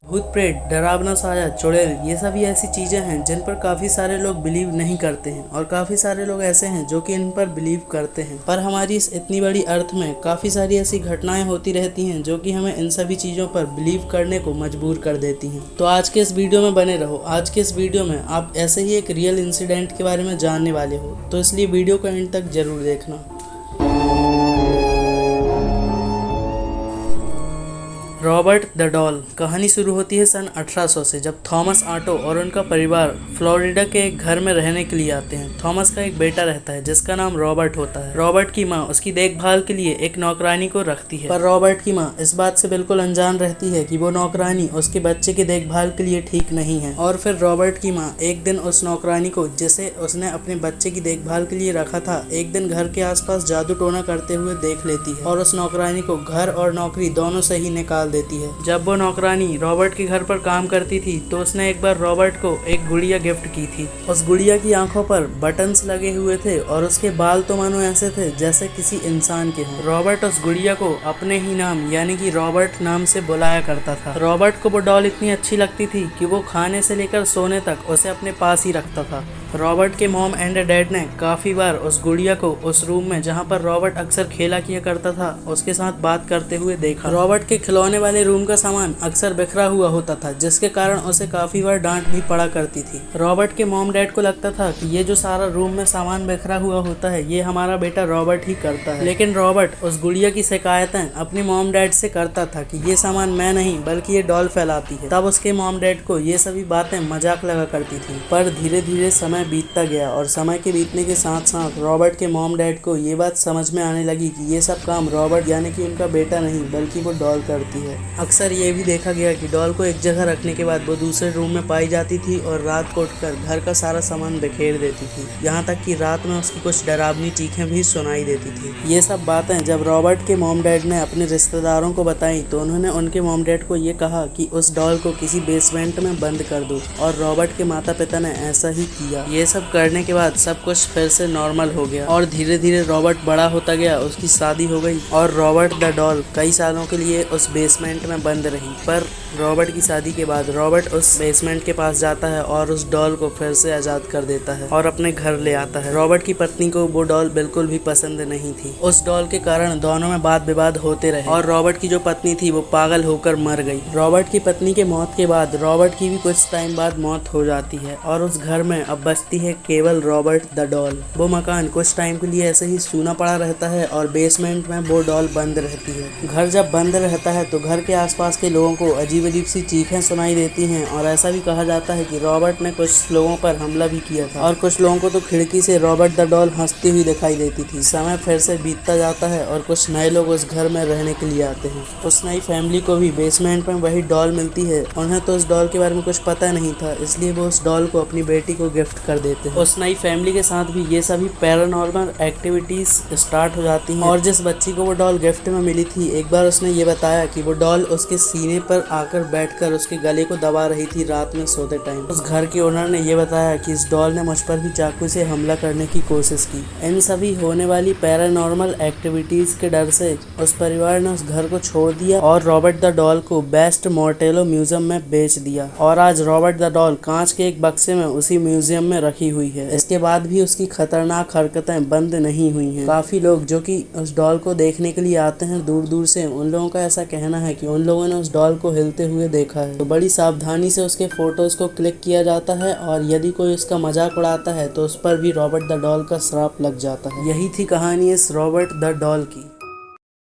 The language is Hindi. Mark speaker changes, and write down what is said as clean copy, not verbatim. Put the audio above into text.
Speaker 1: भूत प्रेत, डरावना साया, चुड़ैल, ये सभी ऐसी चीज़ें हैं जिन पर काफ़ी सारे लोग बिलीव नहीं करते हैं और काफ़ी सारे लोग ऐसे हैं जो कि इन पर बिलीव करते हैं। पर हमारी इस इतनी बड़ी अर्थ में काफ़ी सारी ऐसी घटनाएं होती रहती हैं जो कि हमें इन सभी चीज़ों पर बिलीव करने को मजबूर कर देती हैं। तो आज के इस वीडियो में बने रहो। आज के इस वीडियो में आप ऐसे ही एक रियल इंसिडेंट के बारे में जानने वाले हो, तो इसलिए वीडियो को एंड तक जरूर देखना। Robert the doll. कहानी शुरू होती है सन 1800 से, जब थॉमस ऑटो और उनका परिवार फ्लोरिडा के एक घर में रहने के लिए आते हैं। थॉमस का एक बेटा रहता है जिसका नाम रॉबर्ट होता है। रॉबर्ट की माँ उसकी देखभाल के लिए एक नौकरानी को रखती है, पर रॉबर्ट की माँ इस बात से बिल्कुल अनजान रहती है कि वो नौकरानी उसके बच्चे की देखभाल के लिए ठीक नहीं है। और फिर रॉबर्ट की माँ एक दिन उस नौकरानी को, जिसे उसने अपने बच्चे की देखभाल के लिए रखा था, एक दिन घर के आसपास जादू टोना करते हुए देख लेती है और उस नौकरानी को घर और नौकरी दोनों से ही निकाल देती है। जब वो नौकरानी रॉबर्ट के घर पर काम करती थी तो उसने एक बार रॉबर्ट को एक गुड़िया गिफ्ट की थी। उस गुड़िया की आंखों पर बटन्स लगे हुए थे और उसके बाल तो मानो ऐसे थे जैसे किसी इंसान के हों। रॉबर्ट उस गुड़िया को अपने ही नाम यानी कि रॉबर्ट नाम से बुलाया करता था। रॉबर्ट को वो डॉल इतनी अच्छी लगती थी कि वो खाने से लेकर सोने तक उसे अपने पास ही रखता था। रॉबर्ट के मॉम एंड डैड ने काफ़ी बार उस गुड़िया को उस रूम में जहाँ पर रॉबर्ट अक्सर खेला किया करता था उसके साथ बात करते हुए देखा। रॉबर्ट के खिलौने वाले रूम का सामान अक्सर बिखरा हुआ होता था, जिसके कारण उसे काफ़ी बार डांट भी पड़ा करती थी। रॉबर्ट के मॉम डैड को लगता था कि ये जो सारा रूम में सामान बिखरा हुआ होता है ये हमारा बेटा रॉबर्ट ही करता है। लेकिन रॉबर्ट उस गुड़िया की शिकायतें अपने मॉम डैड से करता था कि ये सामान मैं नहीं बल्कि ये डॉल फैलाती है। तब उसके मॉम डैड को ये सभी बातें मजाक लगा करती थी। पर धीरे धीरे समय बीतता गया और समय के बीतने के साथ साथ रॉबर्ट के मॉम डैड को ये बात समझ में आने लगी कि ये सब काम रॉबर्ट यानी कि उनका बेटा नहीं बल्कि वो डॉल करती है। अक्सर ये भी देखा गया कि डॉल को एक जगह रखने के बाद वो दूसरे रूम में पाई जाती थी और रात को उठकर घर का सारा सामान बिखेर देती थी, यहाँ तक कि रात में उसकी कुछ डरावनी चीखें भी सुनाई देती थी। ये सब बातें जब रॉबर्ट के मॉम डैड ने अपने रिश्तेदारों को बताई तो उन्होंने उनके मॉम डैड को ये कहा कि उस डॉल को किसी बेसमेंट में बंद कर दो, और रॉबर्ट के माता पिता ने ऐसा ही किया। ये सब करने के बाद सब कुछ फिर से नॉर्मल हो गया और धीरे धीरे रॉबर्ट बड़ा होता गया, उसकी शादी हो गई और रॉबर्ट द डॉल कई सालों के लिए उस बेसमेंट में बंद रही। पर रॉबर्ट की शादी के बाद रॉबर्ट उस बेसमेंट के पास जाता है और उस डॉल को फिर से आज़ाद कर देता है और अपने घर ले आता है। रॉबर्ट की पत्नी को वो डॉल बिल्कुल भी पसंद नहीं थी। उस डॉल के कारण दोनों में वाद विवाद होते रहे और रॉबर्ट की जो पत्नी थी वो पागल होकर मर गई। रॉबर्ट की पत्नी के मौत के बाद रॉबर्ट की भी कुछ टाइम बाद मौत हो जाती है और उस घर में अब बचती है केवल रॉबर्ट द डॉल। वो मकान कुछ टाइम के लिए ऐसे ही सूना पड़ा रहता है और बेसमेंट में वो डॉल बंद रहती है। घर जब बंद रहता है तो घर के आसपास के लोगों को अजीब अजीब सी चीखें सुनाई देती हैं और ऐसा भी कहा जाता है कि रॉबर्ट ने कुछ लोगों पर हमला भी किया था और कुछ लोगों को तो खिड़की से रॉबर्ट द डॉल हंसती हुई दिखाई देती थी। समय फिर से बीतता जाता है और कुछ नए लोग उस घर में रहने के लिए आते हैं। उस नई फैमिली को भी बेसमेंट में वही डॉल मिलती है। उन्हें तो उस डॉल के बारे में कुछ पता नहीं था, इसलिए वो उस डॉल को अपनी बेटी को गिफ्ट कर देते हैं। उस नई फैमिली के साथ भी ये सभी पैरानॉर्मल एक्टिविटीज स्टार्ट हो जाती हैं और जिस बच्ची को वो डॉल गिफ्ट में मिली थी, एक बार उसने ये बताया कि वो डॉल उसके सीने पर आकर बैठकर उसके गले को दबा रही थी रात में सोते टाइम। उस घर के ओनर ने ये बताया कि इस डॉल ने मुझ पर भी चाकू से हमला करने की कोशिश की। इन सभी होने वाली पैरानॉर्मल एक्टिविटीज के डर से उस परिवार ने उस घर को छोड़ दिया और रॉबर्ट द डॉल को वेस्ट मोर्टेलो म्यूजियम में बेच दिया और आज रॉबर्ट द डॉल कांच के एक बक्से में उसी म्यूजियम में रखी हुई है। इसके बाद भी उसकी खतरनाक हरकतें बंद नहीं हुई हैं। काफी लोग जो कि उस डॉल को देखने के लिए आते हैं दूर दूर से, उन लोगों का ऐसा कहना है कि उन लोगों ने उस डॉल को हिलते हुए देखा है। तो बड़ी सावधानी से उसके फोटोज को क्लिक किया जाता है और यदि कोई उसका मजाक उड़ाता है तो उस पर भी रॉबर्ट द डॉल का श्राप लग जाता है। यही थी कहानी इस रॉबर्ट द डॉल की।